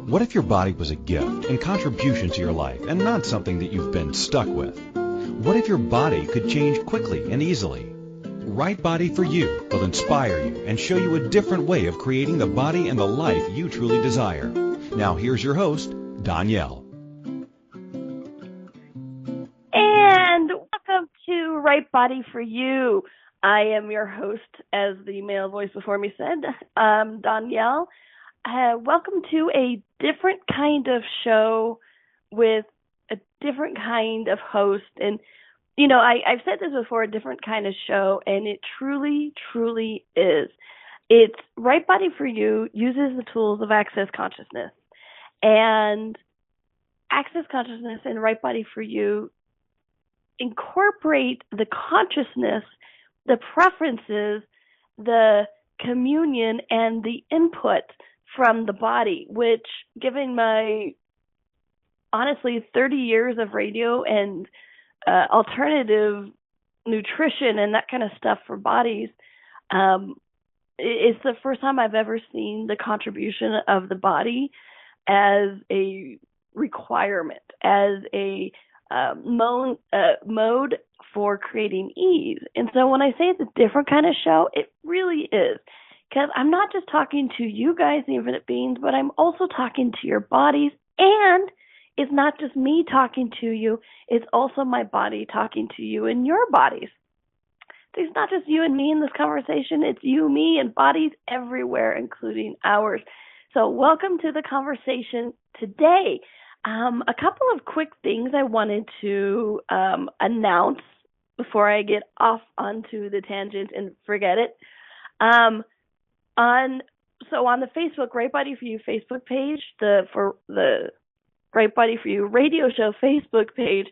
What if your body was a gift and contribution to your life and not something that you've been stuck with? What if your body could change quickly and easily? Right Body for You will inspire you and show you a different way of creating the body and the life you truly desire. Now here's your host, Donnielle. And welcome to Right Body for You. I am your host, as the male voice before me said, Donnielle. Welcome to a different kind of show with a different kind of host. And, you know, I've said this before, a different kind of show, and it truly, truly is. It's Right Body for You uses the tools of Access Consciousness. And Access Consciousness and Right Body for You incorporate the consciousness, the preferences, the communion, and the input from the body, which, given my, honestly, 30 years of radio and alternative nutrition and that kind of stuff for bodies, it's the first time I've ever seen the contribution of the body as a requirement, as a mode for creating ease. And so when I say it's a different kind of show, it really is. Because I'm not just talking to you guys, the infinite beings, but I'm also talking to your bodies. And it's not just me talking to you, it's also my body talking to you and your bodies. There's not just you and me in this conversation, it's you, me, and bodies everywhere, including ours. So welcome to the conversation today. A couple of quick things I wanted to announce before I get off onto the tangent and forget it. On the Facebook Right Body for You Facebook page, for the Right Body for You radio show Facebook page,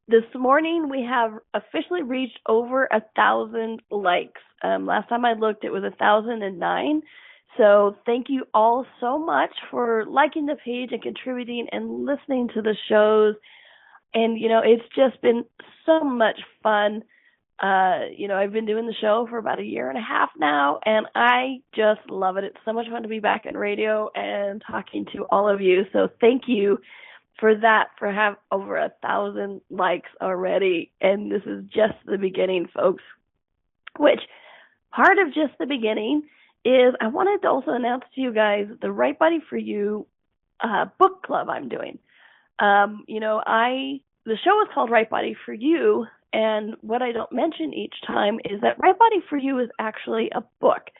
this morning we have officially reached over 1,000 likes. Last time I looked, it was 1,009. So thank you all so much for liking the page and contributing and listening to the shows. And, you know, it's just been so much fun. I've been doing the show for about 1.5 years now, and I just love it. It's so much fun to be back in radio and talking to all of you. So thank you for that, for have over 1,000 likes already. And this is just the beginning, folks. Which part of just the beginning is I wanted to also announce to you guys the Right Body for You book club I'm doing. The show is called Right Body for You, and what I don't mention each time is that Right Body for You is actually a book.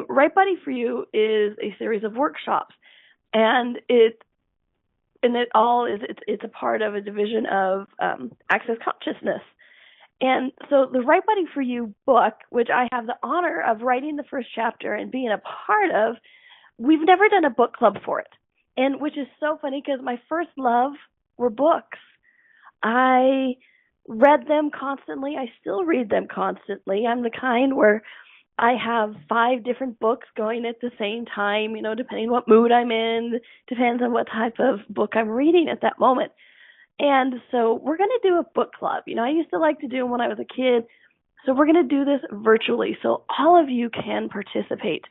Right Body for You is a series of workshops, and it's a part of a division of Access Consciousness. And so the Right Body for You book, which I have the honor of writing the first chapter and being a part of, we've never done a book club for it. And which is so funny because my first love were books. I read them constantly. I still read them constantly. I'm the kind where I have 5 different books going at the same time, depending what mood I'm in, depends on what type of book I'm reading at that moment. And so we're going to do a book club. I used to like to do them when I was a kid. So we're going to do this virtually so all of you can participate.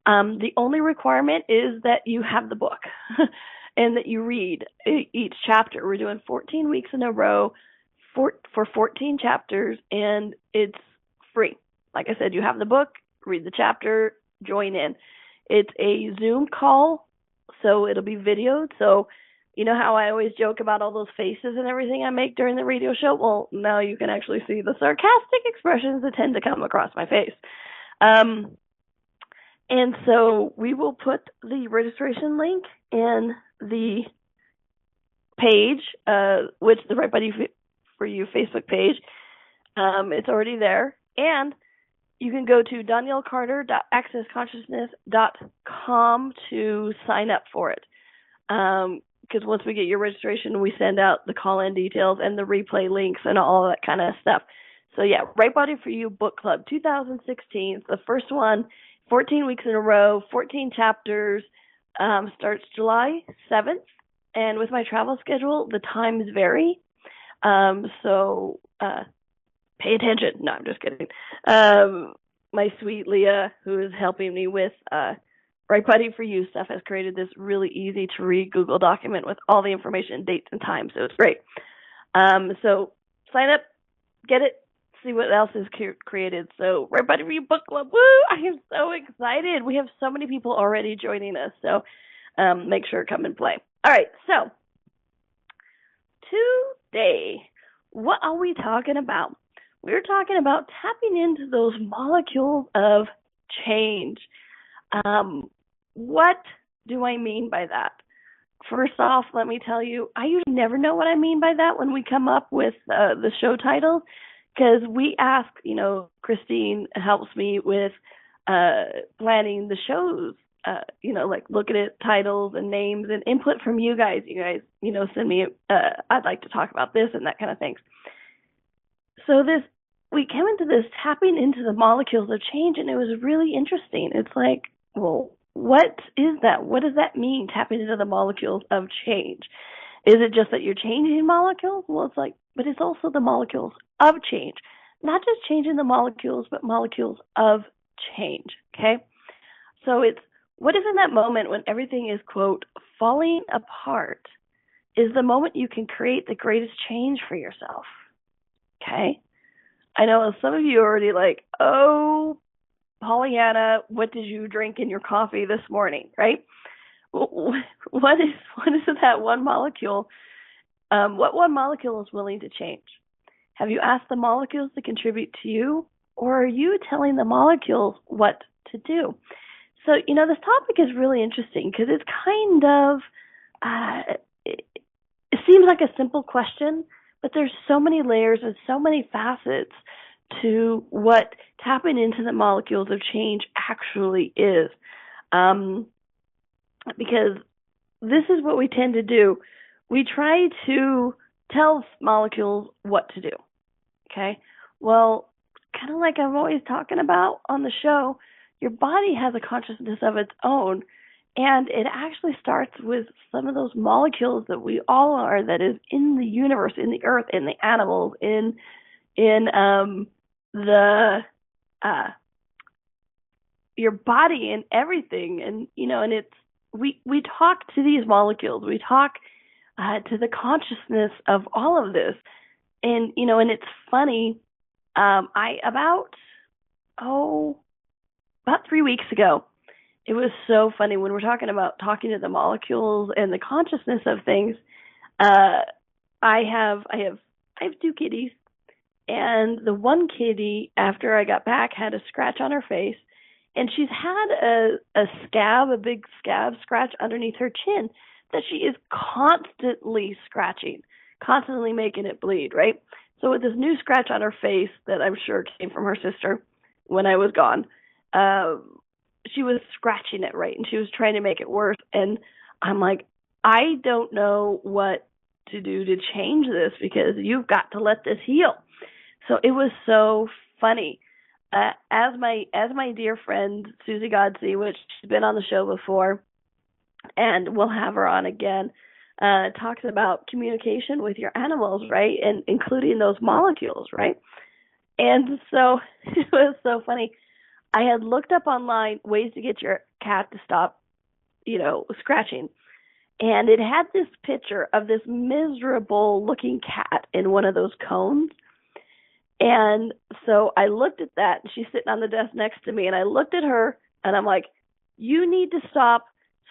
The only requirement is that you have the book and that you read each chapter. We're doing 14 weeks in a row for 14 chapters, and it's free. Like I said, you have the book, read the chapter, join in. It's a Zoom call, so it'll be videoed. So you know how I always joke about all those faces and everything I make during the radio show? Well, now you can actually see the sarcastic expressions that tend to come across my face. And so we will put the registration link in the page, which the Right Body for You Facebook page. It's already there. And you can go to DonnielleCarter.accessconsciousness.com to sign up for it. Because once we get your registration, we send out the call-in details and the replay links and all that kind of stuff. So, yeah, Right Body for You Book Club 2016. The first one, 14 weeks in a row, 14 chapters, starts July 7th. And with my travel schedule, the times vary. So pay attention. No, I'm just kidding. My sweet Leah, who is helping me with Right Buddy for You stuff has created this really easy to read Google document with all the information, dates, and times. So it's great. So sign up, get it, see what else is created. So Right Buddy for You book club. Woo! I am so excited. We have so many people already joining us. So make sure to come and play. All right. So today, what are we talking about? We're talking about tapping into those molecules of change. What do I mean by that? First off, let me tell you, I usually never know what I mean by that when we come up with the show titles, because we ask, Christine helps me with planning the shows, like looking at titles and names and input from you guys. You guys, send me, I'd like to talk about this and that kind of things. So we came into this tapping into the molecules of change, and it was really interesting. It's like, well, what is that? What does that mean, tapping into the molecules of change? Is it just that you're changing molecules? Well, it's like, but it's also the molecules of change. Not just changing the molecules, but molecules of change, okay? So it's, what if in that moment when everything is, quote, falling apart, is the moment you can create the greatest change for yourself, okay? I know some of you are already like, oh, Pollyanna, what did you drink in your coffee this morning, right? What is that one molecule? What one molecule is willing to change? Have you asked the molecules to contribute to you, or are you telling the molecules what to do? So, this topic is really interesting because it's kind of, it seems like a simple question, but there's so many layers and so many facets to what tapping into the molecules of change actually is. Because this is what we tend to do. We try to tell molecules what to do. Okay? Well, kind of like I'm always talking about on the show, your body has a consciousness of its own, and it actually starts with some of those molecules that we all are, that is in the universe, in the earth, in the animals, in your body and everything. And and it's we talk to these molecules, we talk to the consciousness of all of this. And and it's funny, about 3 weeks ago, it was so funny when we're talking about talking to the molecules and the consciousness of things. I have two kitties, and the one kitty, after I got back, had a scratch on her face, and she's had a big scab scratch underneath her chin that she is constantly scratching, constantly making it bleed, right? So with this new scratch on her face that I'm sure came from her sister when I was gone, she was scratching it, right? And she was trying to make it worse. And I'm like, I don't know what to do to change this, because you've got to let this heal. So it was so funny. As my dear friend Susie Godsey, which she's been on the show before, and we'll have her on again, talks about communication with your animals, right? And including those molecules, right? And so it was so funny. I had looked up online ways to get your cat to stop, scratching. And it had this picture of this miserable looking cat in one of those cones. And so I looked at that, and she's sitting on the desk next to me, and I looked at her, and I'm like, you need to stop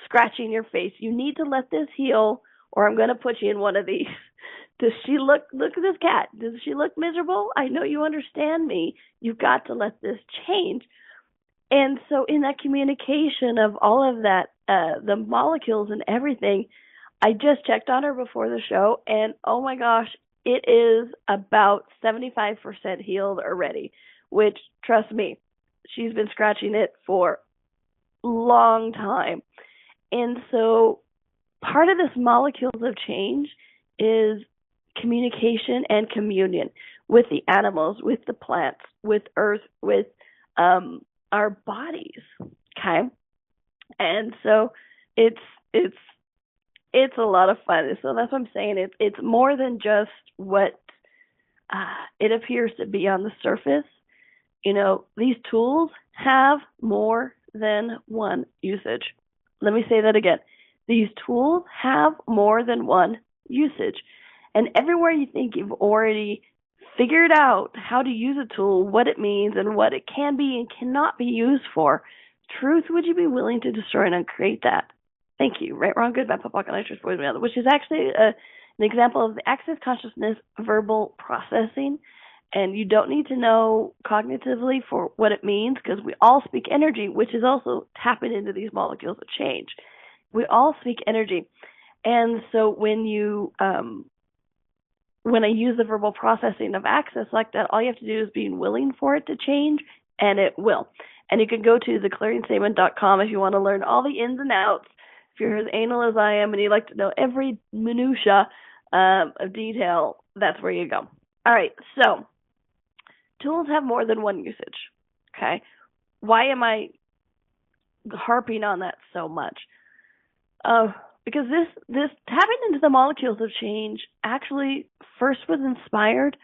scratching your face. You need to let this heal, or I'm going to put you in one of these. Does she look at this cat. Does she look miserable? I know you understand me. You've got to let this change. And so in that communication of all of that, the molecules and everything, I just checked on her before the show, and oh my gosh, it is about 75% healed already, which, trust me, she's been scratching it for a long time. And so part of this molecules of change is communication and communion with the animals, with the plants, with earth, with our bodies, okay? And so it's a lot of fun. So that's what I'm saying. It's more than just what it appears to be on the surface. These tools have more than one usage. Let me say that again. These tools have more than one usage. And everywhere you think you've already figured out how to use a tool, what it means, and what it can be and cannot be used for, truth, would you be willing to destroy and uncreate that? Thank you. Right, wrong, good, bad, pop, pocket, nitrous, poison, which is actually an example of the access consciousness verbal processing. And you don't need to know cognitively for what it means, because we all speak energy, which is also tapping into these molecules of change. We all speak energy. And so when I use the verbal processing of access like that, all you have to do is be willing for it to change, and it will. And you can go to theclearingstatement.com if you want to learn all the ins and outs. If you're as anal as I am and you like to know every minutia of detail, that's where you go. All right, so tools have more than one usage, okay? Why am I harping on that so much? Because this tapping into the molecules of change actually first was inspired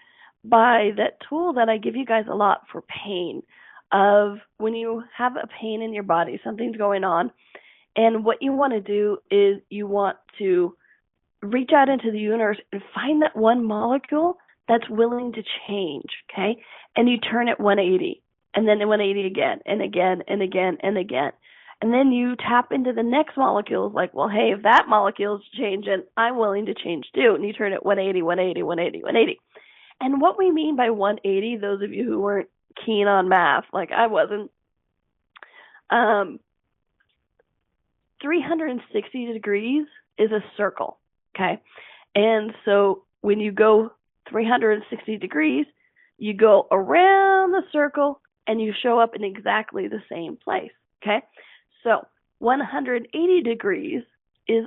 by that tool that I give you guys a lot for pain, of when you have a pain in your body, something's going on, and what you want to do is you want to reach out into the universe and find that one molecule that's willing to change, okay? And you turn it 180, and then 180 again, and again, and again, and again. And then you tap into the next molecules, like, well, hey, if that molecule's changing, I'm willing to change too. And you turn it 180, 180, 180, 180. And what we mean by 180, those of you who weren't keen on math, like I wasn't, 360 degrees is a circle, okay? And so when you go 360 degrees, you go around the circle and you show up in exactly the same place, okay? So 180 degrees is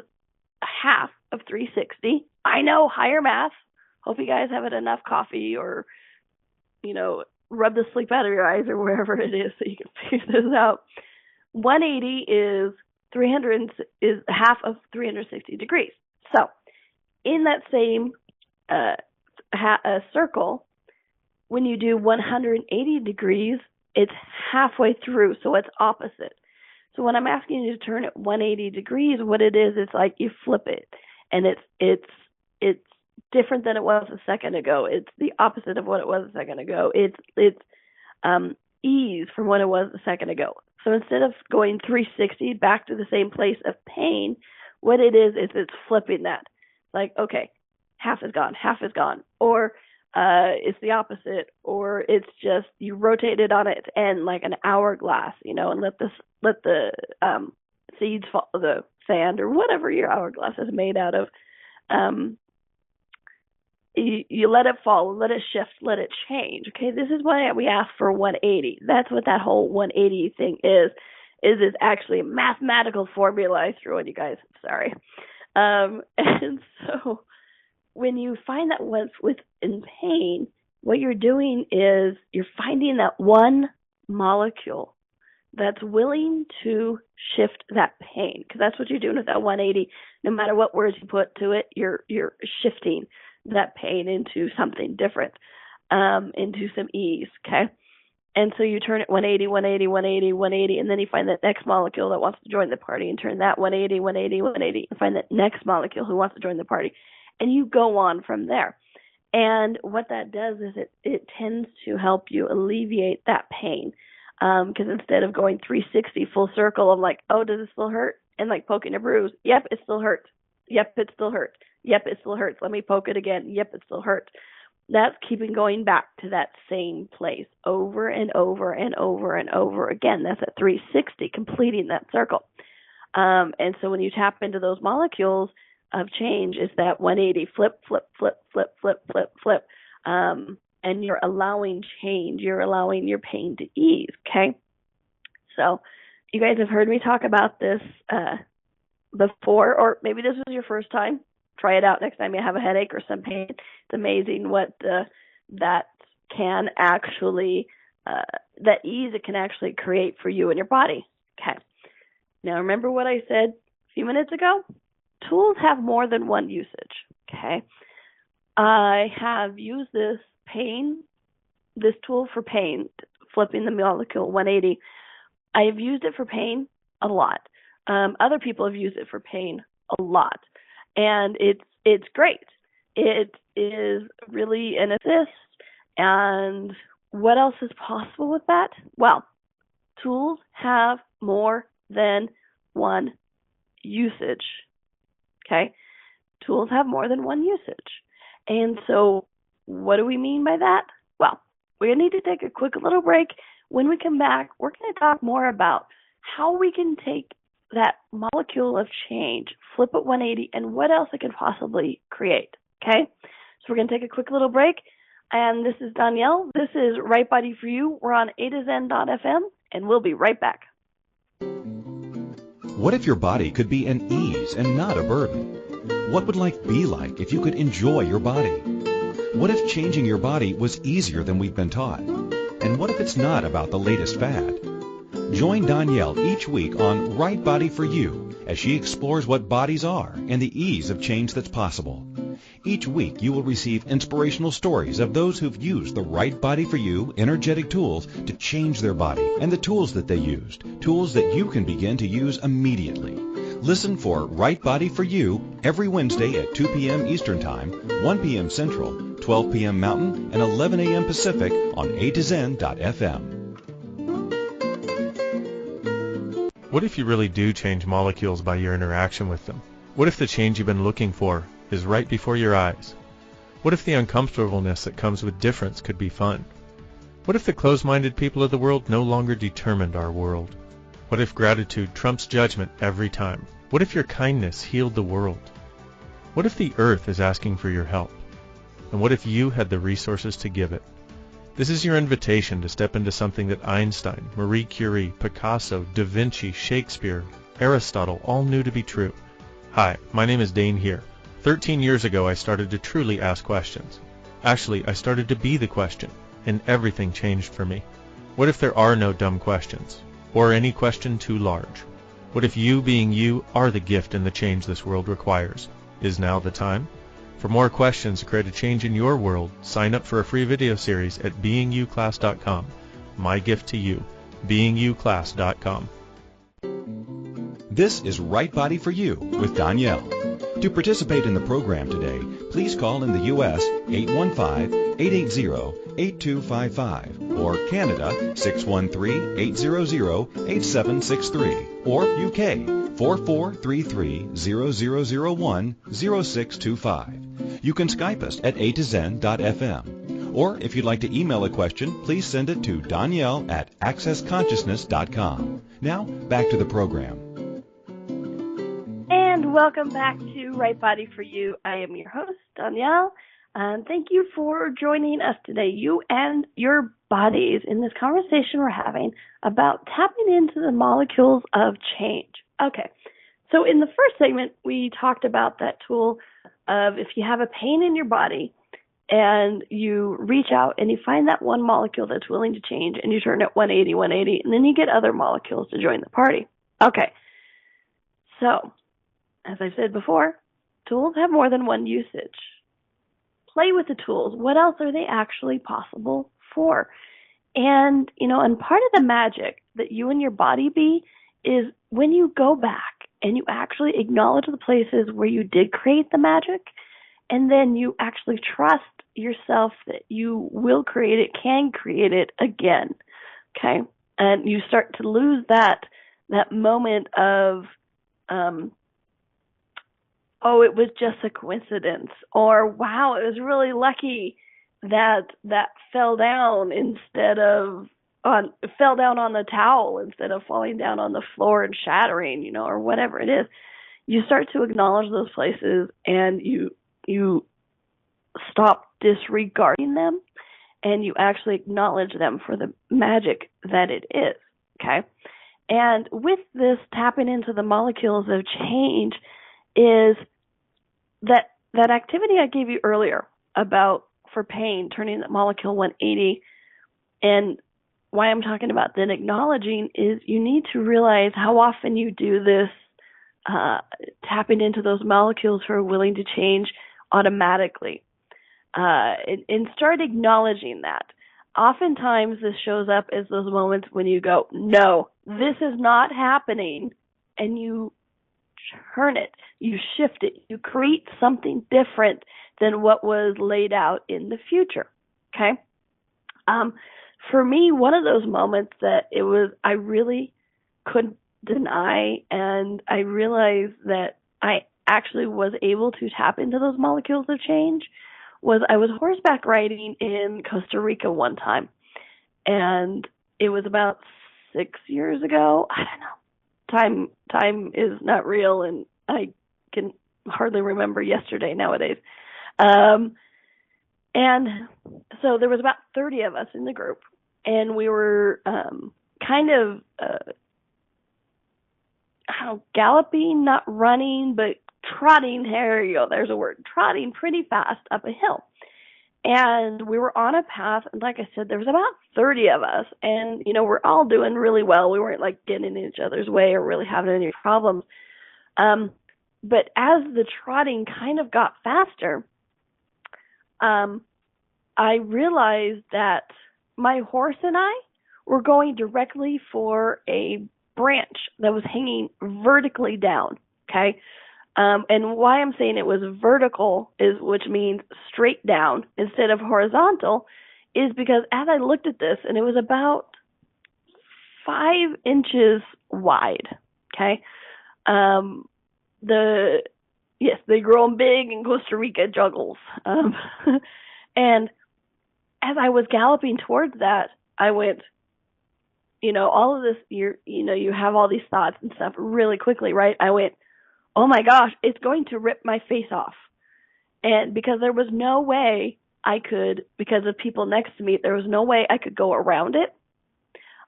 half of 360. I know, higher math. Hope you guys have had enough coffee or, rub the sleep out of your eyes or wherever it is so you can figure this out. 180 is half of 360 degrees. So in that same circle, when you do 180 degrees, it's halfway through, so it's opposite. So when I'm asking you to turn it 180 degrees, what it is, it's like you flip it, and it's different than it was a second ago. It's the opposite of what it was a second ago. It's ease from what it was a second ago. So instead of going 360 back to the same place of pain, what it is it's flipping that. Like, okay, half is gone, or it's the opposite, or it's just you rotate it on its end like an hourglass, and let the seeds fall, the sand or whatever your hourglass is made out of. You let it fall, let it shift, let it change. Okay, this is why we ask for 180. That's what that whole 180 thing is actually a mathematical formula I threw on you guys. Sorry. And so when you find that once within pain, what you're doing is you're finding that one molecule that's willing to shift that pain, because that's what you're doing with that 180. No matter what words you put to it, you're shifting that pain into something different, into some ease, okay? And so you turn it 180, 180, 180, 180, and then you find that next molecule that wants to join the party and turn that 180, 180, 180, and find that next molecule who wants to join the party. And you go on from there. And what that does is it tends to help you alleviate that pain. Because instead of going 360 full circle, I'm like, oh, does it still hurt? And like poking a bruise. Yep, it still hurts. Yep, it still hurts. Yep, it still hurts. Let me poke it again. Yep, it still hurts. That's keeping going back to that same place over and over and over and over again. That's at 360, completing that circle. And so when you tap into those molecules of change, is that 180 flip, flip, flip, flip, flip, flip, flip. And you're allowing change. You're allowing your pain to ease, okay? So you guys have heard me talk about this before, or maybe this was your first time. Try it out next time you have a headache or some pain. It's amazing what that can actually, that ease it can actually create for you and your body. Okay. Now remember what I said a few minutes ago? Tools have more than one usage. Okay. I have used this tool for pain, flipping the molecule 180, I have used it for pain a lot. Other people have used it for pain a lot, and it's great. It is really an assist. And what else is possible with that? Well, tools have more than one usage. Okay? Tools have more than one usage. And so what do we mean by that? Well, we're going to need to take a quick little break. When we come back, we're going to talk more about how we can take that molecule of change, flip it 180, and what else it could possibly create. Okay? So we're going to take a quick little break. And this is Donnielle. This is Right Body for You. We're on A2Zen.fm, and we'll be right back. What if your body could be an ease and not a burden? What would life be like if you could enjoy your body? What if changing your body was easier than we've been taught? And what if it's not about the latest fad? Join Donnielle each week on Right Body for You as she explores what bodies are and the ease of change that's possible. Each week you will receive inspirational stories of those who've used the Right Body for You energetic tools to change their body and the tools that they used, tools that you can begin to use immediately. Listen for Right Body for You every Wednesday at 2 p.m. Eastern Time, 1 p.m. Central, 12 p.m. Mountain, and 11 a.m. Pacific on A2Zen.fm. What if you really do change molecules by your interaction with them? What if the change you've been looking for is right before your eyes? What if the uncomfortableness that comes with difference could be fun? What if the closed-minded people of the world no longer determined our world? What if gratitude trumps judgment every time? What if your kindness healed the world? What if the earth is asking for your help? And what if you had the resources to give it? This is your invitation to step into something that Einstein, Marie Curie, Picasso, Da Vinci, Shakespeare, Aristotle all knew to be true. Hi, my name is Dane here. 13 years ago, I started to truly ask questions. Actually, I started to be the question, and everything changed for me. What if there are no dumb questions, or any question too large? What if you being you are the gift and the change this world requires? Is now the time? For more questions to create a change in your world, sign up for a free video series at beingyouclass.com. My gift to you, beingyouclass.com. This is Right Body for You with Donnielle. To participate in the program today, please call in the U.S. 815-880-8255 or Canada 613-800-8763 or UK 4433-0001-0625. You can Skype us at A2Zen.fm. Or if you'd like to email a question, please send it to Donnielle at accessconsciousness.com. Now, back to the program. And welcome back to Right Body for You. I am your host, Donnielle, and thank you for joining us today, you and your bodies, in this conversation we're having about tapping into the molecules of change. Okay, so in the first segment, we talked about that tool of if you have a pain in your body and you reach out and you find that one molecule that's willing to change and you turn it 180, and then you get other molecules to join the party. Okay, so as I said before, tools have more than one usage. Play with the tools. What else are they actually possible for? And, and part of the magic that you and your body be is when you go back and you actually acknowledge the places where you did create the magic, and then you actually trust yourself that you will create it, can create it again, okay? And you start to lose that moment of, oh, it was just a coincidence, or wow, it was really lucky that fell down fell down on the towel instead of falling down on the floor and shattering, or whatever it is. You start to acknowledge those places and you stop disregarding them and you actually acknowledge them for the magic that it is, okay? And with this tapping into the molecules of change is that activity I gave you earlier about, for pain, turning that molecule 180, and why I'm talking about then acknowledging is you need to realize how often you do this, tapping into those molecules who are willing to change automatically, and start acknowledging that. oftentimes this shows up as those moments when you go, no, this is not happening, and you turn it, you shift it, you create something different than what was laid out in the future. Okay? For me, one of those moments that I really couldn't deny, and I realized that I actually was able to tap into those molecules of change, was I was horseback riding in Costa Rica one time, and it was about 6 years ago. I don't know. Time is not real, and I can hardly remember yesterday nowadays. And so there was about 30 of us in the group, and we were kind of galloping, not running, but trotting. There you go. There's a word. Trotting pretty fast up a hill. And we were on a path, and like I said, there was about 30 of us, and, we're all doing really well. We weren't, getting in each other's way or really having any problems. But as the trotting kind of got faster, I realized that my horse and I were going directly for a branch that was hanging vertically down, okay? And why I'm saying it was vertical, which means straight down instead of horizontal, is because as I looked at this, and it was about 5 inches wide, okay? They grow 'em big in Costa Rica juggles. And as I was galloping towards that, I went, all of this, you have all these thoughts and stuff really quickly, right? I went, oh my gosh, it's going to rip my face off. And because there was no way I could, because of people next to me, there was no way I could go around it.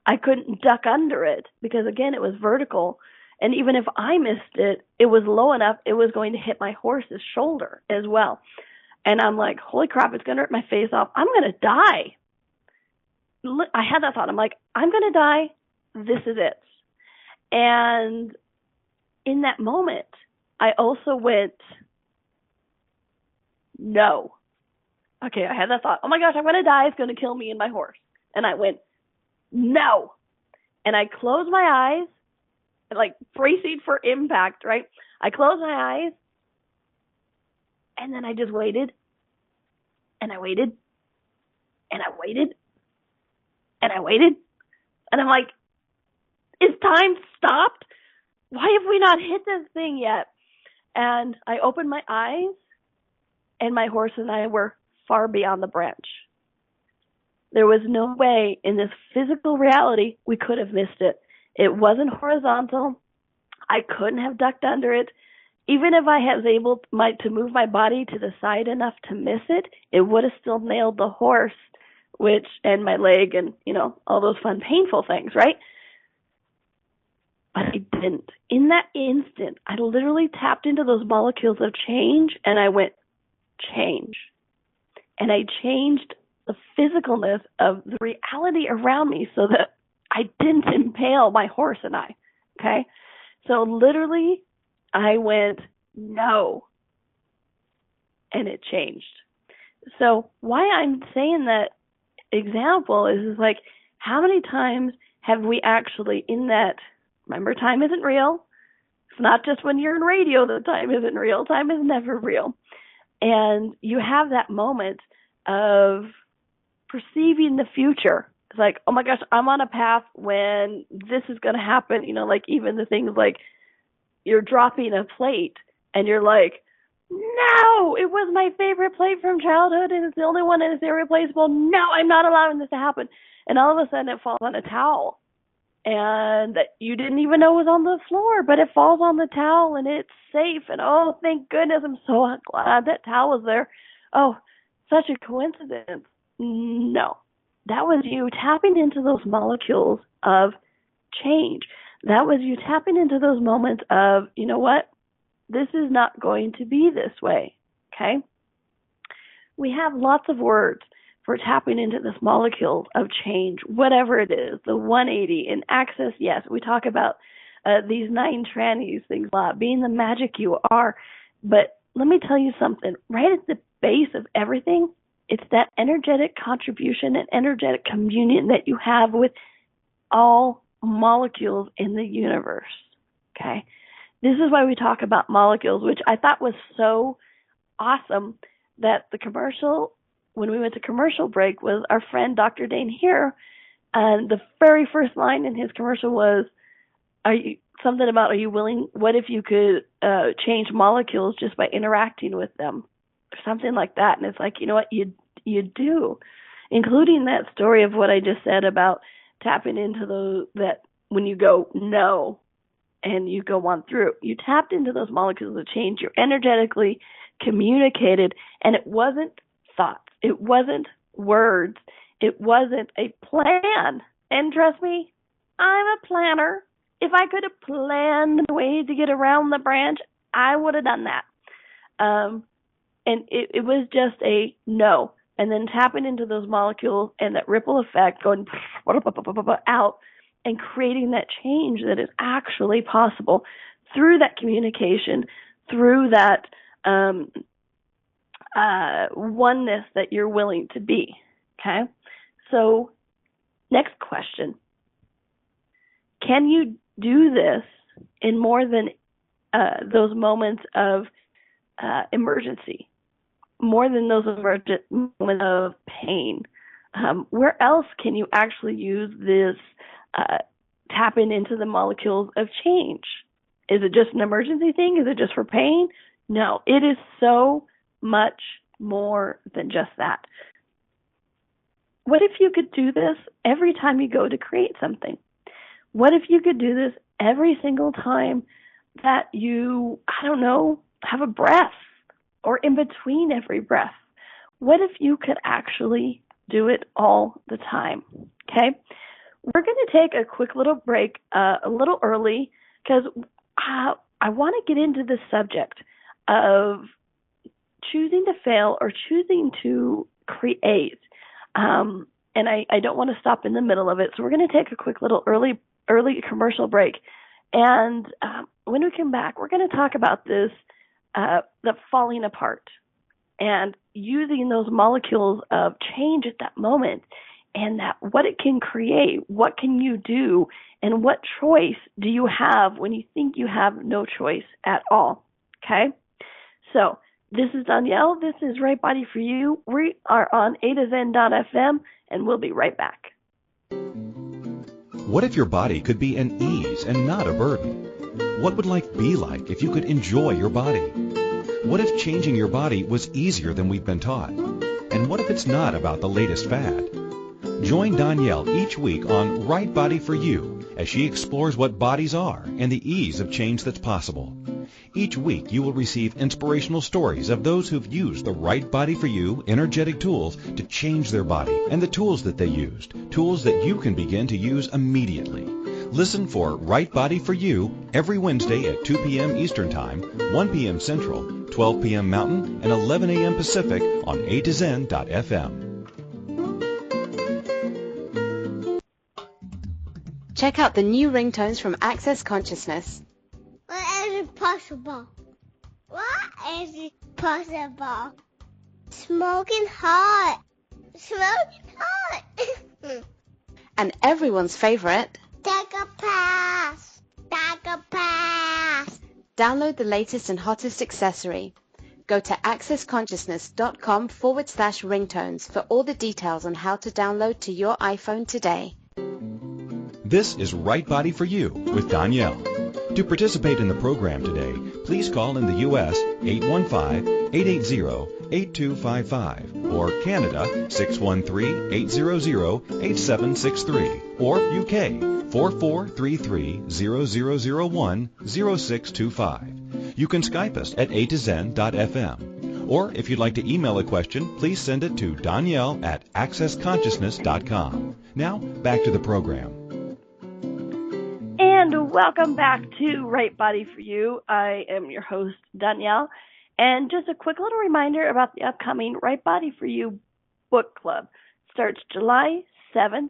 I couldn't duck under it because, again, it was vertical. And even if I missed it, it was low enough, it was going to hit my horse's shoulder as well. And I'm like, holy crap, it's going to rip my face off. I'm going to die. I had that thought. I'm like, I'm going to die. This is it. And in that moment, I also went, no. Okay, I had that thought. Oh my gosh, I'm going to die. It's going to kill me and my horse. And I went, no. And I closed my eyes, bracing for impact, right? I closed my eyes, and then I just waited, and I waited, and I waited, and I waited. And I'm like, is time stopped? Why have we not hit this thing yet? And I opened my eyes, and my horse and I were far beyond the branch. There was no way in this physical reality we could have missed it. It wasn't horizontal. I couldn't have ducked under it. Even if I was able to move my body to the side enough to miss it, it would have still nailed the horse, and my leg and, all those fun, painful things, right? But I didn't. In that instant, I literally tapped into those molecules of change, and I went, change. And I changed the physicalness of the reality around me so that I didn't impale my horse and I, okay? So literally, I went, no, and it changed. So why I'm saying that example is how many times have we actually in that, remember, time isn't real. It's not just when you're in radio that time isn't real. Time is never real. And you have that moment of perceiving the future. It's like, oh my gosh, I'm on a path when this is going to happen. Even the things like you're dropping a plate and you're like, no, it was my favorite plate from childhood and it's the only one and it's irreplaceable. No, I'm not allowing this to happen. And all of a sudden it falls on a towel. And you didn't even know it was on the floor, but it falls on the towel and it's safe. And oh, thank goodness, I'm so glad that towel was there. Oh, such a coincidence. No, that was you tapping into those molecules of change. That was you tapping into those moments of, you know what, this is not going to be this way, okay? We have lots of words for tapping into this molecule of change, whatever it is, the 180 in Access, yes, we talk about these 9 trannies, things like being the magic you are. But let me tell you something, right at the base of everything It's that energetic contribution and energetic communion that you have with all molecules in the universe. Okay? This is why we talk about molecules, which I thought was so awesome that the commercial, when we went to commercial break, was our friend Dr. Dane here, and the very first line in his commercial was, are you willing, what if you could change molecules just by interacting with them? Or something like that. And it's like, you know what, you do. Including that story of what I just said about tapping into that when you go no and you go on through, you tapped into those molecules of change. You're energetically communicated, and it wasn't thoughts. It wasn't words. It wasn't a plan. And trust me, I'm a planner. If I could have planned a way to get around the branch, I would have done that. And it was just a no. And then tapping into those molecules and that ripple effect going out and creating that change that is actually possible through that communication, through that oneness that you're willing to be. Okay? So, next question. Can you do this in more than those moments of emergency, more than those emergent moments of pain? Where else can you actually use this tapping into the molecules of change? Is it just an emergency thing? Is it just for pain? No, it is so much more than just that. What if you could do this every time you go to create something? What if you could do this every single time that you, have a breath, or in between every breath? What if you could actually do it all the time? Okay? We're going to take a quick little break a little early because I want to get into the subject of choosing to fail or choosing to create. And I don't want to stop in the middle of it. So we're going to take a quick little early commercial break. And when we come back, we're going to talk about this, the falling apart and using those molecules of change at that moment and that what it can create, what can you do, and what choice do you have when you think you have no choice at all. Okay? So this is Donnielle. This is Right Body for You. We are on A2Zen.fm, and we'll be right back. What if your body could be an ease and not a burden? What would life be like if you could enjoy your body? What if changing your body was easier than we've been taught? And what if it's not about the latest fad? Join Donnielle each week on Right Body for You as she explores what bodies are and the ease of change that's possible. Each week you will receive inspirational stories of those who've used the Right Body for You energetic tools to change their body and the tools that they used, tools that you can begin to use immediately. Listen for Right Body for You every Wednesday at 2 p.m. Eastern Time, 1 p.m. Central, 12 p.m. Mountain, and 11 a.m. Pacific on A2Zen.fm. Check out the new ringtones from Access Consciousness. What is possible? What is possible? Smoking hot. Smoking hot. And everyone's favorite, Take a pass. Take a pass. download the latest and hottest accessory. Go to accessconsciousness.com/ringtones for all the details on how to download to your iPhone today. This is Right Body for You with Donnielle. To participate in the program today, please call in the U.S. 815-880-8255 or Canada 613-800-8763 or UK 4433-0001-0625. You can Skype us at A2Zen.fm. Or if you'd like to email a question, please send it to Donnielle at accessconsciousness.com. Now, back to the program. And welcome back to Right Body for You. I am your host, Donnielle. And just a quick little reminder about the upcoming Right Body for You book club. Starts July 7th.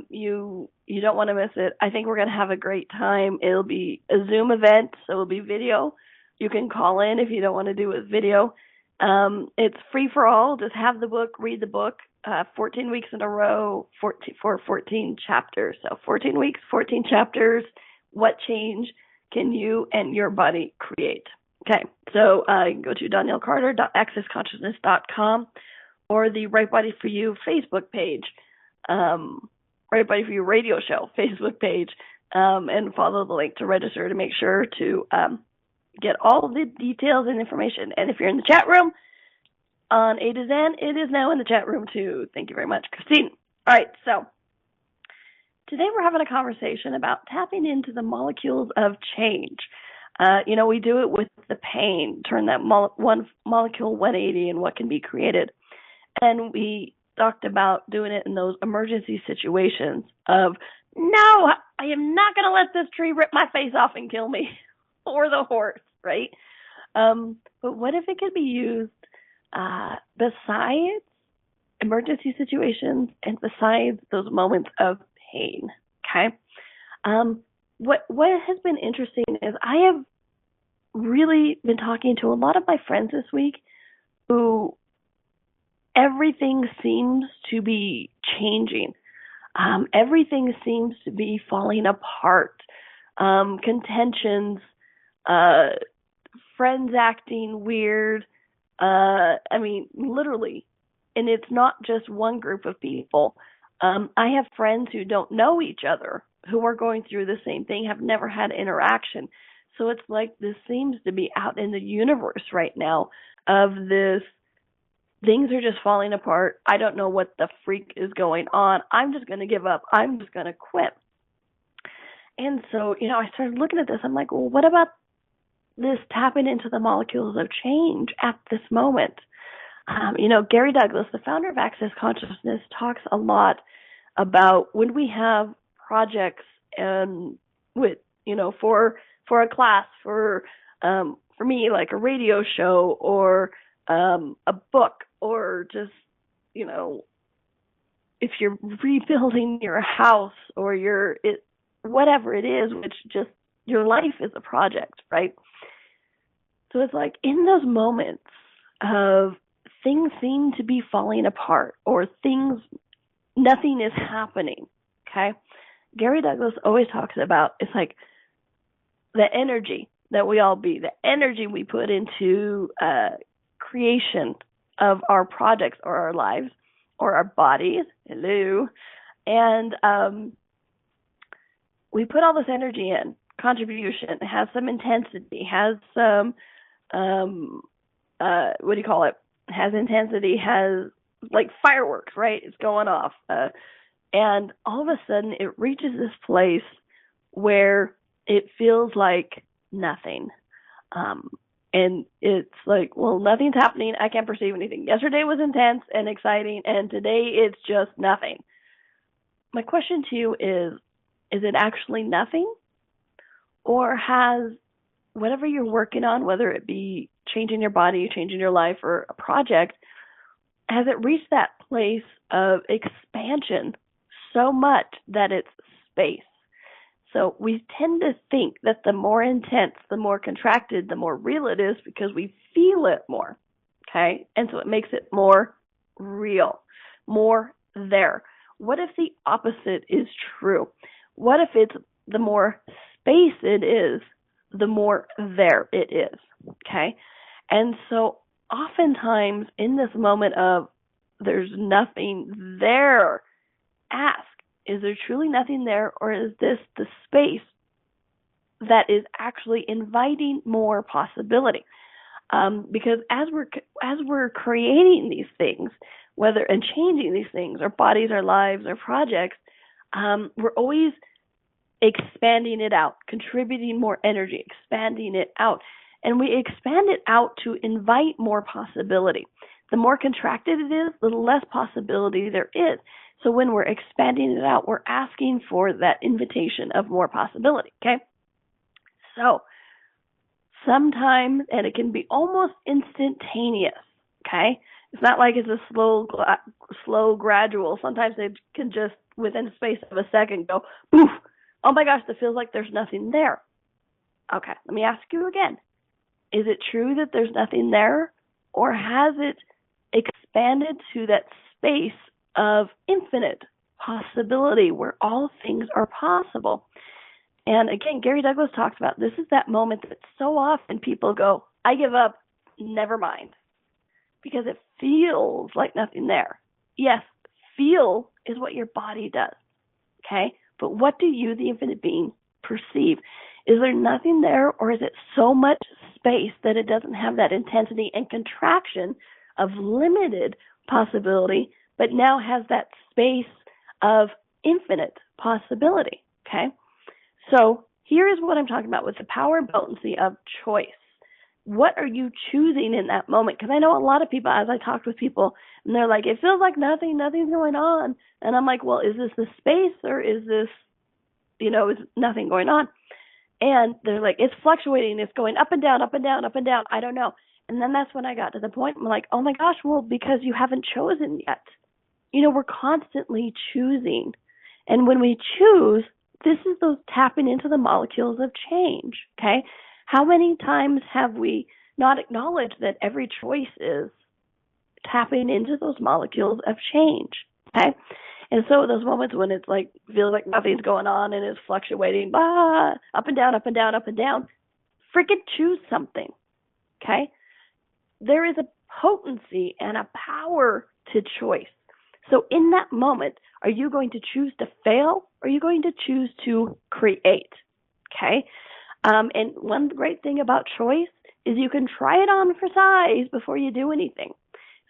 You don't want to miss it. I think we're going to have a great time. It'll be a Zoom event, so it'll be video. You can call in if you don't want to do it with video. It's free for all. Just have the book, read the book. 14 weeks in a row, 14 chapters. So 14 weeks, 14 chapters. What change can you and your body create? Okay, so you can go to DonnielleCarter.accessconsciousness.com or the Right Body for You Facebook page, Right Body for You radio show Facebook page, and follow the link to register to make sure to get all the details and information. And if you're in the chat room on A to Zen, it is now in the chat room too. Thank you very much, Christine. All right, so today we're having a conversation about tapping into the molecules of change. We do it with the pain, turn that one molecule 180 and what can be created. And we talked about doing it in those emergency situations of, no, I am not going to let this tree rip my face off and kill me, or the horse, right? But what if it could be used besides emergency situations and besides those moments of pain? Okay. What has been interesting is I have really been talking to a lot of my friends this week who everything seems to be changing. Everything seems to be falling apart. Contentions, friends acting weird. Literally. And it's not just one group of people. I have friends who don't know each other, who are going through the same thing, have never had interaction. So it's like this seems to be out in the universe right now of this, things are just falling apart. I don't know what the freak is going on. I'm just going to give up. I'm just going to quit. And so, I started looking at this. I'm like, well, what about this tapping into the molecules of change at this moment? Gary Douglas, the founder of Access Consciousness, talks a lot about when we have projects and with, for a class, for me, like a radio show or a book, or just, if you're rebuilding your house or whatever it is, which just your life is a project, right? So it's like in those moments of things seem to be falling apart or nothing is happening, okay? Gary Douglas always talks about, it's like the energy that we all be, the energy we put into creation of our projects or our lives or our bodies, hello, and we put all this energy in, contribution, has some intensity, has some, has intensity, has like fireworks, right? It's going off. And all of a sudden it reaches this place where it feels like nothing. And it's like, well, nothing's happening. I can't perceive anything. Yesterday was intense and exciting, and today it's just nothing. My question to you is it actually nothing? Or has whatever you're working on, whether it be changing your body, changing your life, or a project, has it reached that place of expansion so much that it's space? So we tend to think that the more intense, the more contracted, the more real it is because we feel it more, okay? And so it makes it more real, more there. What if the opposite is true? What if it's the more space it is, the more there it is, okay? And so oftentimes in this moment of there's nothing there, ask, is there truly nothing there, or is this the space that is actually inviting more possibility? Because as we're creating these things, and changing these things, our bodies, our lives, our projects, we're always expanding it out, contributing more energy, expanding it out. And we expand it out to invite more possibility. The more contracted it is, the less possibility there is. So when we're expanding it out, we're asking for that invitation of more possibility, okay? So sometimes, and it can be almost instantaneous, okay? It's not like it's a slow, gradual. Sometimes it can just, within the space of a second, go, poof, oh my gosh, it feels like there's nothing there. Okay, let me ask you again. Is it true that there's nothing there? or has it expanded to that space of infinite possibility where all things are possible? And again, Gary Douglas talks about this is that moment that so often people go, I give up, never mind, because it feels like nothing there. Yes, feel is what your body does, okay? But what do you, the infinite being, perceive? Is there nothing there, or is it so much space that it doesn't have that intensity and contraction of limited possibility, but now has that space of infinite possibility, okay? So here is what I'm talking about with the power and potency of choice. What are you choosing in that moment? Because I know a lot of people, as I talked with people, and they're like, it feels like nothing's going on. And I'm like, well, is this the space, or is this, is nothing going on? And they're like, it's fluctuating. It's going up and down, up and down, up and down. I don't know. And then that's when I got to the point, I'm like, oh my gosh, well, because you haven't chosen yet. We're constantly choosing. And when we choose, this is those tapping into the molecules of change, okay? How many times have we not acknowledged that every choice is tapping into those molecules of change, okay? And so those moments when it's like, feels like nothing's going on and it's fluctuating, up and down, up and down, up and down, freaking choose something, okay? There is a potency and a power to choice. So in that moment, are you going to choose to fail, or are you going to choose to create, okay? And one great thing about choice is you can try it on for size before you do anything.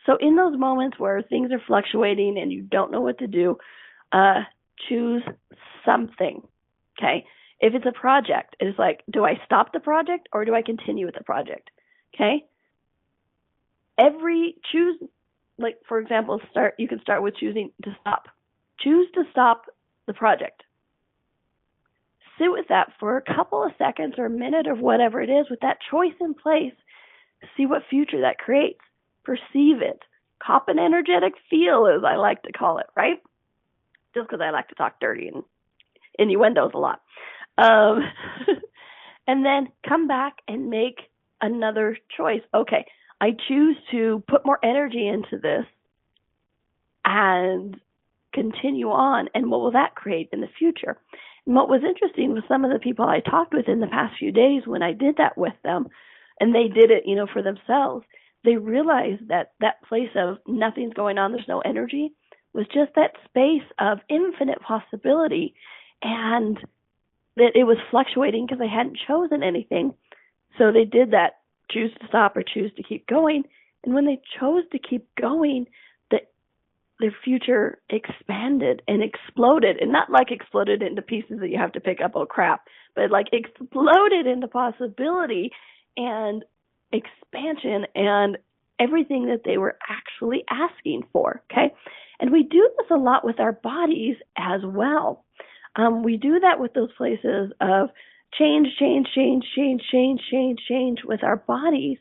So in those moments where things are fluctuating and you don't know what to do, choose something, okay? If it's a project, it's like, do I stop the project or do I continue with the project, okay? Choose, like, for example, you can start with choosing to stop. Choose to stop the project. Sit with that for a couple of seconds or a minute or whatever it is with that choice in place. See what future that creates. Perceive it. Cop an energetic feel, as I like to call it, right? Just because I like to talk dirty and innuendos a lot. And then come back and make another choice. Okay, I choose to put more energy into this and continue on. And what will that create in the future? And what was interesting was some of the people I talked with in the past few days when I did that with them, and they did it, for themselves, they realized that that place of nothing's going on, there's no energy, was just that space of infinite possibility, and that it was fluctuating because they hadn't chosen anything. So they did that, choose to stop or choose to keep going. And when they chose to keep going, their future expanded and exploded, and not like exploded into pieces that you have to pick up, oh crap, but like exploded into possibility and expansion and everything that they were actually asking for, okay? And we do this a lot with our bodies as well. We do that with those places of change with our bodies,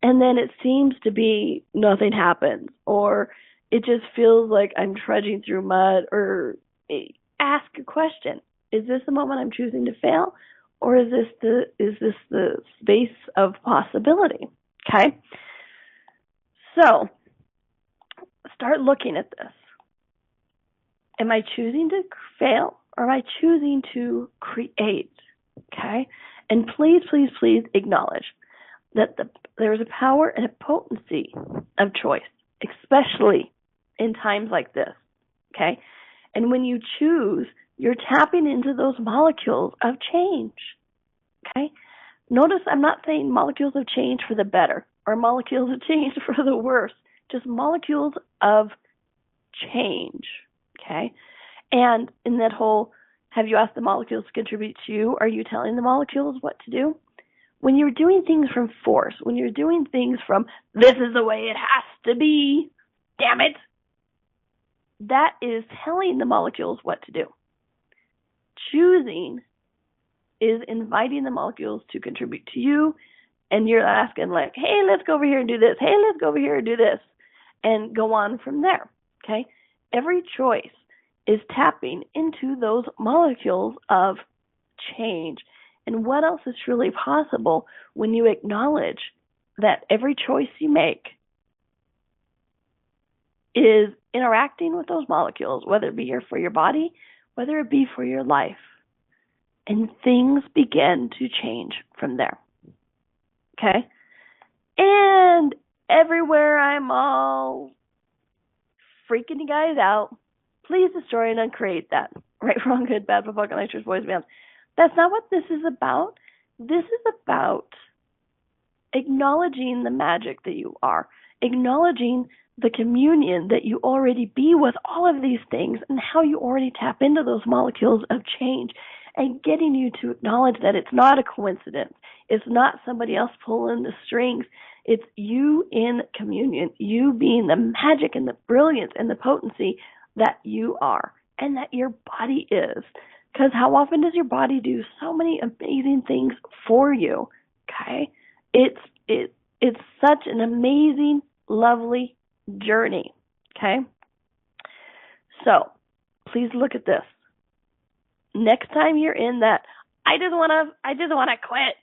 and then it seems to be nothing happens, or it just feels like I'm trudging through mud, or ask a question. Is this the moment I'm choosing to fail, or is this the space of possibility? Okay? So, start looking at this. Am I choosing to fail, or am I choosing to create? Okay? And please, please, please acknowledge that there is a power and a potency of choice, especially in times like this, okay? And when you choose, you're tapping into those molecules of change, okay? Notice I'm not saying molecules of change for the better or molecules of change for the worse, just molecules of change, okay? And in that whole, have you asked the molecules to contribute to you? Are you telling the molecules what to do? When you're doing things from force, when you're doing things from, this is the way it has to be, damn it, that is telling the molecules what to do. Choosing is inviting the molecules to contribute to you, and you're asking like, hey, let's go over here and do this. Hey, let's go over here and do this, and go on from there, okay? Every choice is tapping into those molecules of change. And what else is truly possible when you acknowledge that every choice you make is interacting with those molecules, whether it be for your body, whether it be for your life. And things begin to change from there. Okay? And everywhere I'm all freaking you guys out, please destroy and uncreate that. Right, wrong, good, bad, for fucking lectures, boys, man. That's not what this is about. This is about acknowledging the magic that you are, acknowledging the communion that you already be with all of these things and how you already tap into those molecules of change, and getting you to acknowledge that it's not a coincidence. It's not somebody else pulling the strings. It's you in communion, you being the magic and the brilliance and the potency that you are and that your body is. Because how often does your body do so many amazing things for you? Okay? It's such an amazing, lovely journey. Okay? So, please look at this. Next time you're in that, I just want to quit.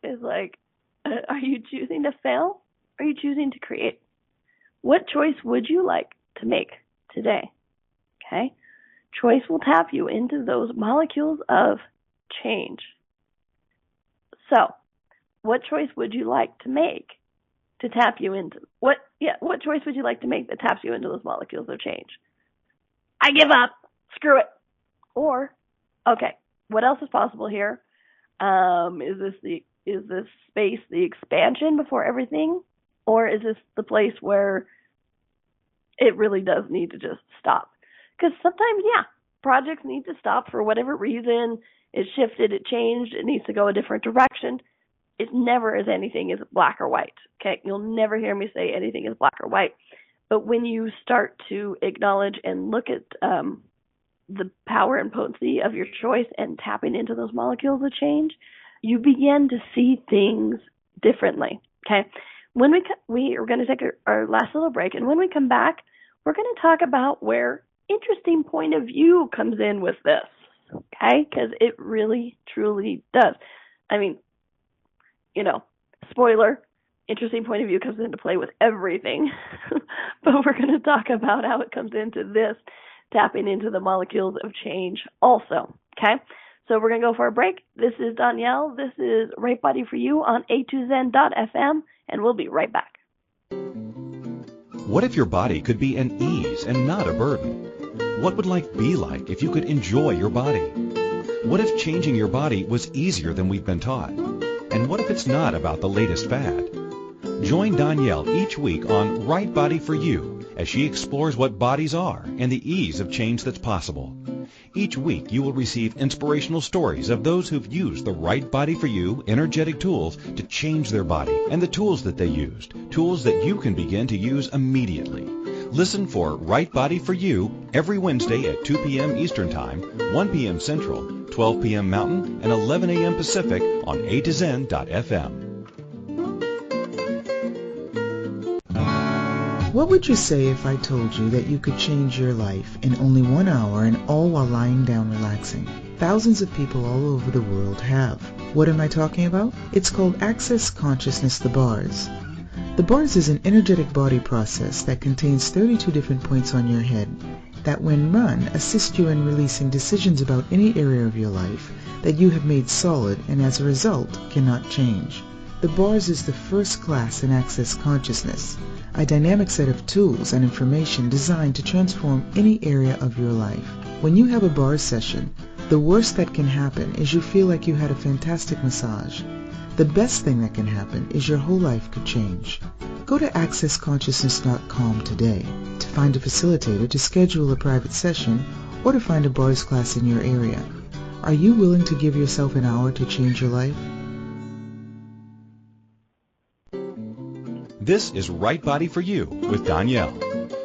It's like, are you choosing to fail? Or are you choosing to create? What choice would you like to make today? Okay? Choice will tap you into those molecules of change. So, what choice would you like to make to tap you into what choice would you like to make that taps you into those molecules of change? I give up. Screw it. Or, okay, what else is possible here? Is this space the expansion before everything? Or is this the place where it really does need to just stop? Because sometimes, projects need to stop for whatever reason. It shifted, it changed, it needs to go a different direction. It never is anything is black or white. Okay, you'll never hear me say anything is black or white. But when you start to acknowledge and look at the power and potency of your choice and tapping into those molecules of change, you begin to see things differently. Okay, when we are going to take our last little break, and when we come back, we're going to talk about where interesting point of view comes in with this. Okay, because it really, truly does. I mean, spoiler, interesting point of view comes into play with everything. But we're going to talk about how it comes into this, tapping into the molecules of change also. Okay? So we're going to go for a break. This is Donnielle. This is Right Body for You on A2Zen.fm, and we'll be right back. What if your body could be an ease and not a burden? What would life be like if you could enjoy your body? What if changing your body was easier than we've been taught? And what if it's not about the latest fad? Join Donnielle each week on Right Body for You as she explores what bodies are and the ease of change that's possible. Each week you will receive inspirational stories of those who've used the Right Body for You energetic tools to change their body and the tools that they used, tools that you can begin to use immediately. Listen for Right Body for You every Wednesday at 2 p.m. Eastern Time, 1 p.m. Central, 12 p.m. Mountain, and 11 a.m. Pacific on A2Zen.fm. What would you say if I told you that you could change your life in only 1 hour and all while lying down relaxing? Thousands of people all over the world have. What am I talking about? It's called Access Consciousness, the bars. The bars is an energetic body process that contains 32 different points on your head that when run assist you in releasing decisions about any area of your life that you have made solid and as a result cannot change. The bars is the first class in Access Consciousness, a dynamic set of tools and information designed to transform any area of your life. When you have a bars session, the worst that can happen is you feel like you had a fantastic massage. The best thing that can happen is your whole life could change. Go to accessconsciousness.com today to find a facilitator to schedule a private session or to find a bars class in your area. Are you willing to give yourself an hour to change your life? This is Right Body for You with Donnielle.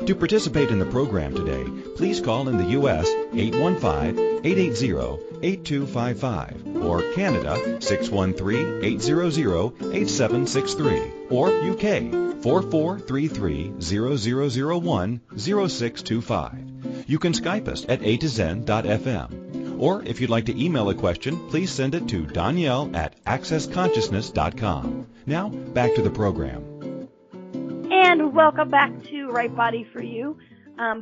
To participate in the program today, please call in the U.S. 815-880-8255 or Canada 613-800-8763 or UK 4433-0001-0625. You can Skype us at A2Zen.fm Or if you'd like to email a question, please send it to Donnielle@accessconsciousness.com. Now, back to the program. And welcome back to Right Body for You.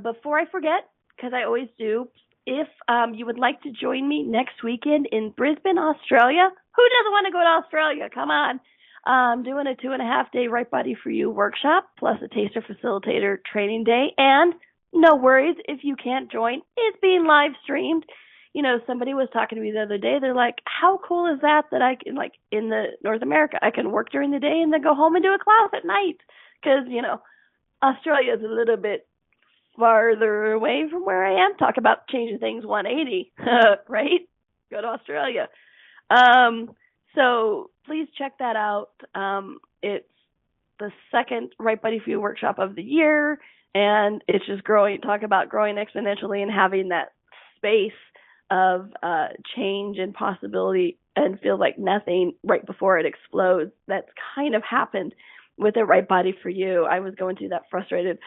Before I forget, because I always do, if you would like to join me next weekend in Brisbane, Australia, who doesn't want to go to Australia? Come on. I'm doing a 2.5-day Right Body for You workshop, plus a taster facilitator training day. And no worries if you can't join. It's being live streamed. You know, somebody was talking to me the other day. They're like, how cool is that I can, like, in the North America, I can work during the day and then go home and do a class at night. Because, you know, Australia is a little bit farther away from where I am. Talk about changing things 180, right? Go to Australia. So please check that out. It's the second Right Body for You workshop of the year, and it's just growing. Talk about growing exponentially and having that space of change and possibility and feel like nothing right before it explodes. That's kind of happened with the Right Body for You. I was going through that frustrated,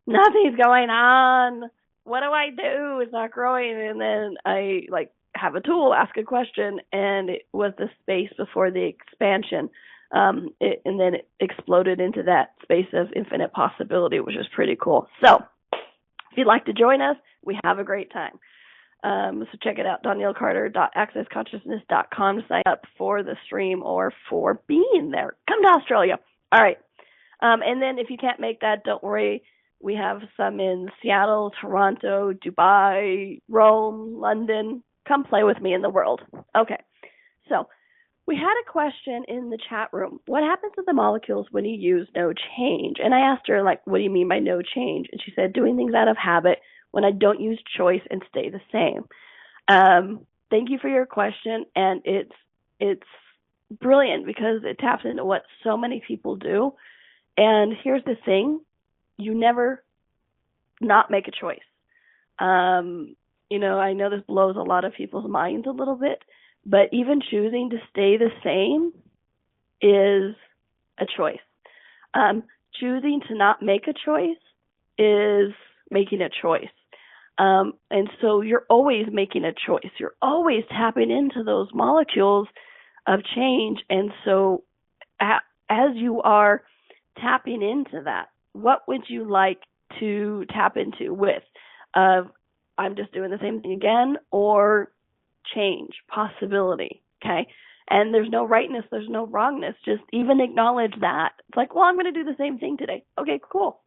nothing's going on. What do I do? It's not growing. And then I have a tool, ask a question, and it was the space before the expansion. And then it exploded into that space of infinite possibility, which is pretty cool. So if you'd like to join us, we have a great time. So check it out, DonnielleCarter.accessconsciousness.com to sign up for the stream or for being there. Come to Australia. All right. And then if you can't make that, don't worry. We have some in Seattle, Toronto, Dubai, Rome, London. Come play with me in the world. Okay. So we had a question in the chat room. What happens to the molecules when you use no change? And I asked her, what do you mean by no change? And she said, doing things out of habit when I don't use choice and stay the same. Thank you for your question. And it's brilliant because it taps into what so many people do. And here's the thing. You never not make a choice. You know, I know this blows a lot of people's minds a little bit, but even choosing to stay the same is a choice. Choosing to not make a choice is making a choice. And so you're always making a choice. You're always tapping into those molecules of change. And so as you are tapping into that, what would you like to tap into with? I'm just doing the same thing again, or change, possibility, okay? And there's no rightness, there's no wrongness. Just even acknowledge that. It's like, well, I'm going to do the same thing today. Okay, cool.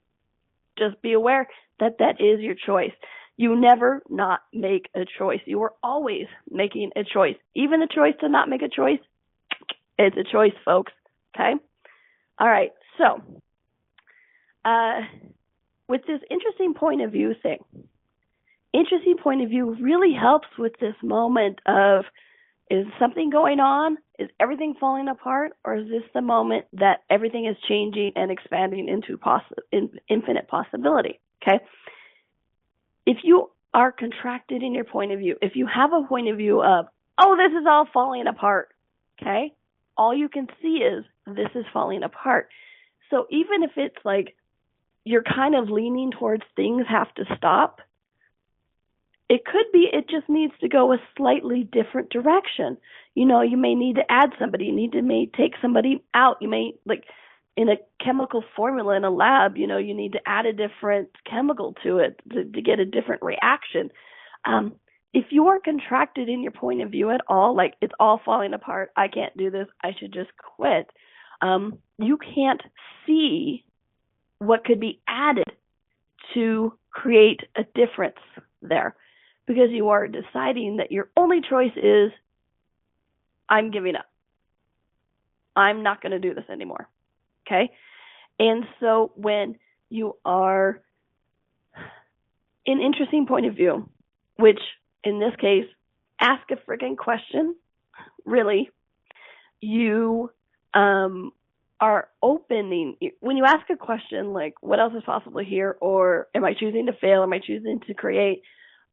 Just be aware that that is your choice. You never not make a choice. You are always making a choice. Even the choice to not make a choice, it's a choice, folks, okay? All right, so with this interesting point of view thing, interesting point of view really helps with this moment of, is something going on? Is everything falling apart? Or is this the moment that everything is changing and expanding into infinite possibility? Okay. If you are contracted in your point of view, if you have a point of view of, oh, this is all falling apart, okay, all you can see is this is falling apart. So even if it's like you're kind of leaning towards things have to stop, it could be it just needs to go a slightly different direction. You know, you may need to add somebody. You may take somebody out. You may, like in a chemical formula in a lab, you know, you need to add a different chemical to it to get a different reaction. If you are contracted in your point of view at all, like it's all falling apart, I can't do this, I should just quit, you can't see what could be added to create a difference there. Because you are deciding that your only choice is, I'm giving up. I'm not going to do this anymore. Okay? And so when you are in interesting point of view, which in this case, ask a freaking question, really, you are opening, when you ask a question like, what else is possible here? Or am I choosing to fail? Am I choosing to create?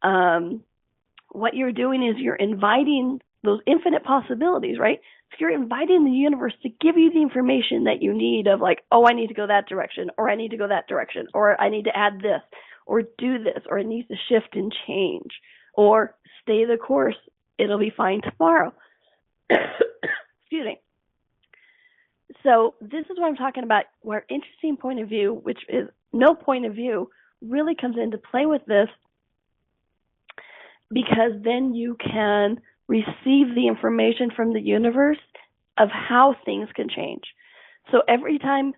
What you're doing is you're inviting those infinite possibilities, right? So you're inviting the universe to give you the information that you need of like, oh, I need to go that direction, or I need to go that direction, or I need to add this, or do this, or it needs to shift and change, or stay the course. It'll be fine tomorrow. Excuse me. So this is what I'm talking about, where interesting point of view, which is no point of view, really comes into play with this, because then you can receive the information from the universe of how things can change. So every time,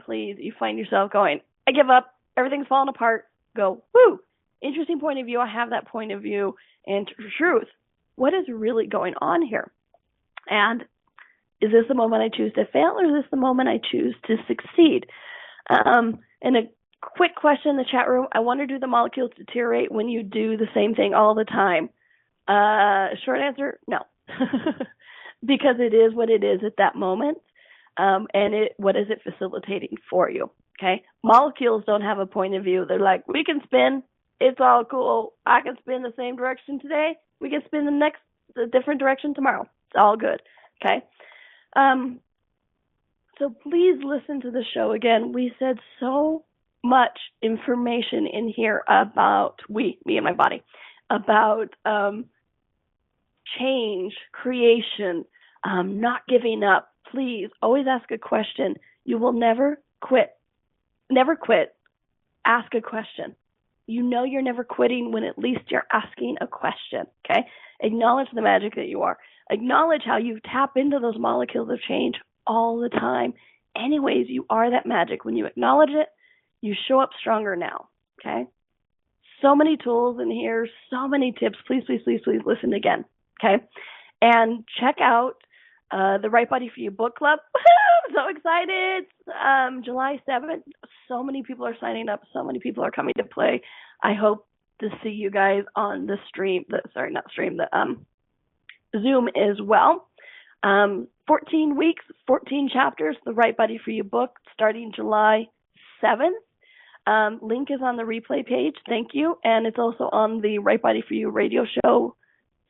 please, you find yourself going, I give up, everything's falling apart, go, woo, interesting point of view, I have that point of view, and truth, what is really going on here? And is this the moment I choose to fail, or is this the moment I choose to succeed? And a quick question in the chat room, I wonder, do the molecules deteriorate when you do the same thing all the time? Short answer, no. Because it is what it is at that moment. And what is it facilitating for you? Okay, molecules don't have a point of view. They're like, we can spin, it's all cool. I can spin the same direction today. We can spin the different direction tomorrow. It's all good. Okay. So please listen to the show again. We said so much information in here about me and my body, about change, creation, not giving up. Please always ask a question. You will never quit. Never quit. Ask a question. You know you're never quitting when at least you're asking a question, okay? Acknowledge the magic that you are. Acknowledge how you tap into those molecules of change all the time. Anyways, you are that magic. When you acknowledge it, you show up stronger now, okay? So many tools in here, so many tips. Please, please, please, please listen again, okay? And check out the Right Body for You book club. I'm so excited. July 7th, so many people are signing up. So many people are coming to play. I hope to see you guys on the stream. Zoom as well. 14 weeks, 14 chapters, the Right Body for You book, starting July 7th. Link is on the replay page. Thank you. And it's also on the Right Body for You radio show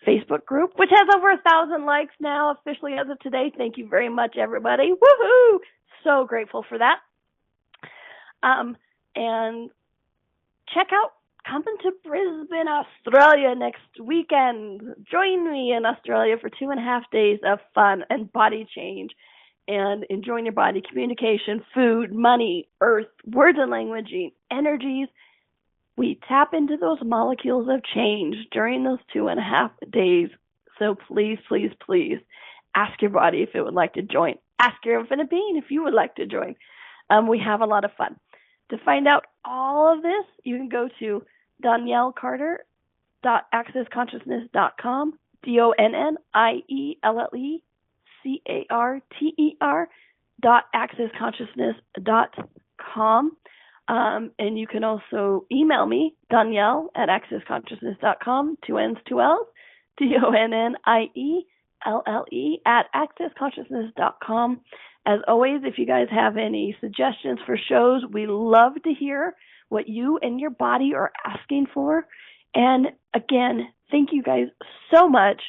Facebook group, which has over 1,000 likes now officially as of today. Thank you very much, everybody. Woohoo! So grateful for that. And check out, come to Brisbane, Australia next weekend. Join me in Australia for 2.5 days of fun and body change and enjoying your body, communication, food, money, earth, words and languaging, energies. We tap into those molecules of change during those 2.5 days. So please, please, please ask your body if it would like to join. Ask your infinite being if you would like to join. We have a lot of fun. To find out all of this, you can go to DonnielleCarter.accessconsciousness.com, DonnielleCarter.accessconsciousness.com. And you can also email me, Donnielle@accessconsciousness.com, 2 N's, 2 L's, DonnielleCarter@accessconsciousness.com. As always, if you guys have any suggestions for shows, we love to hear what you and your body are asking for. And again, thank you guys so much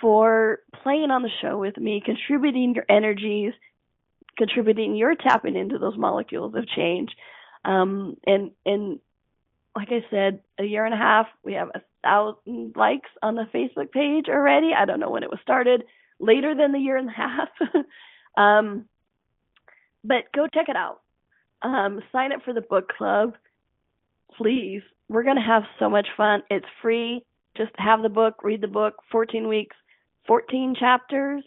for playing on the show with me, contributing your energies, contributing your tapping into those molecules of change. And like I said, 1.5 years, we have 1,000 likes on the Facebook page already. I don't know when it was started, later than the 1.5 years. But go check it out. Sign up for the book club, please. We're going to have so much fun. It's free. Just have the book, read the book, 14 weeks, 14 chapters,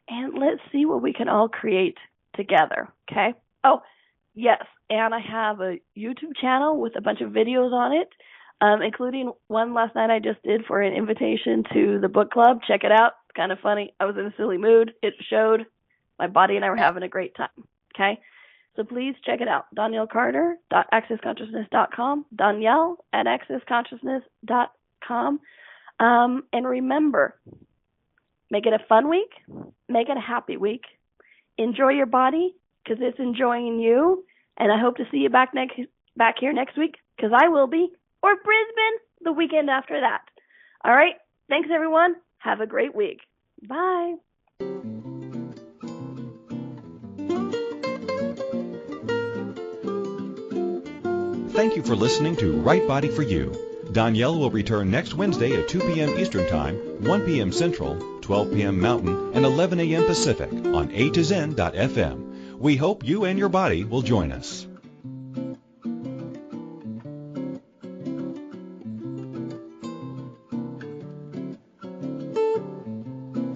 and let's see what we can all create together, okay? Oh, yes, and I have a YouTube channel with a bunch of videos on it, including one last night I just did for an invitation to the book club. Check it out. It's kind of funny. I was in a silly mood. It showed. My body and I were having a great time, okay? So please check it out. DonnielleCarter.accessconsciousness.com, Donnielle@accessconsciousness.com. And remember, make it a fun week. Make it a happy week. Enjoy your body because it's enjoying you. And I hope to see you back here next week because I will be, or Brisbane the weekend after that. All right. Thanks, everyone. Have a great week. Bye. Thank you for listening to Right Body for You. Donnielle will return next Wednesday at 2 p.m. Eastern Time, 1 p.m. Central, 12 p.m. Mountain, and 11 a.m. Pacific on A to Zen.fm. We hope you and your body will join us.